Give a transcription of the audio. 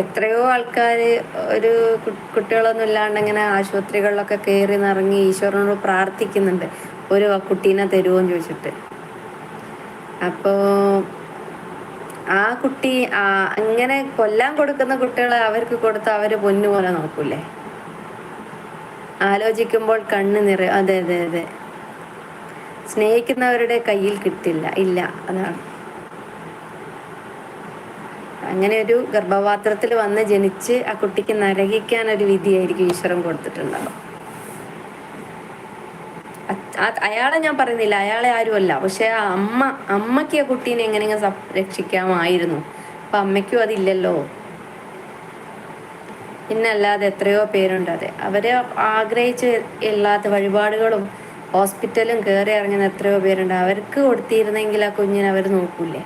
എത്രയോ ആൾക്കാർ ഒരു കുട്ടികളൊന്നും ഇല്ലാണ്ട് ഇങ്ങനെ ആശുപത്രികളിലൊക്കെ കയറി നിറങ്ങി ഈശ്വരനോട് പ്രാർത്ഥിക്കുന്നുണ്ട്, ഒരു കുട്ടീനെ തരുമോയെന്ന് ചോദിച്ചിട്ട്. അപ്പോൾ ആ കുട്ടി അങ്ങനെ കൊല്ലാൻ കൊടുക്കുന്ന കുട്ടികളെ അവർക്ക് കൊടുത്ത് അവർ പൊന്നുപോലെ നോക്കൂലേ? ആലോചിക്കുമ്പോൾ കണ്ണ് നിറയും. അതെ അതെ അതെ, സ്നേഹിക്കുന്നവരുടെ കയ്യിൽ കിട്ടില്ല, ഇല്ല, അതാണ്. അങ്ങനെ ഒരു ഗർഭപാത്രത്തിൽ വന്ന് ജനിച്ച് ആ കുട്ടിക്ക് നരകിക്കാൻ ഒരു വിധിയായിരിക്കും ഈശ്വരൻ കൊടുത്തിട്ടുണ്ടാവും. അയാളെ ഞാൻ പറയുന്നില്ല, അയാളെ ആരുമല്ല, പക്ഷെ ആ അമ്മയ്ക്ക് ആ കുട്ടീനെ എങ്ങനെയെങ്കിലും രക്ഷിക്കാമായിരുന്നു. അപ്പൊ അമ്മയ്ക്കും അതില്ലല്ലോ. പിന്നല്ലാതെ എത്രയോ പേരുണ്ട്. അതെ, അവരെ ആഗ്രഹിച്ച് എല്ലാത്ത വഴിപാടുകളും ഹോസ്പിറ്റലും കയറി ഇറങ്ങുന്ന എത്രയോ പേരുണ്ട്. അവർക്ക് കൊടുത്തിരുന്നെങ്കിൽ ആ കുഞ്ഞിനെ അവർ നോക്കൂലേ?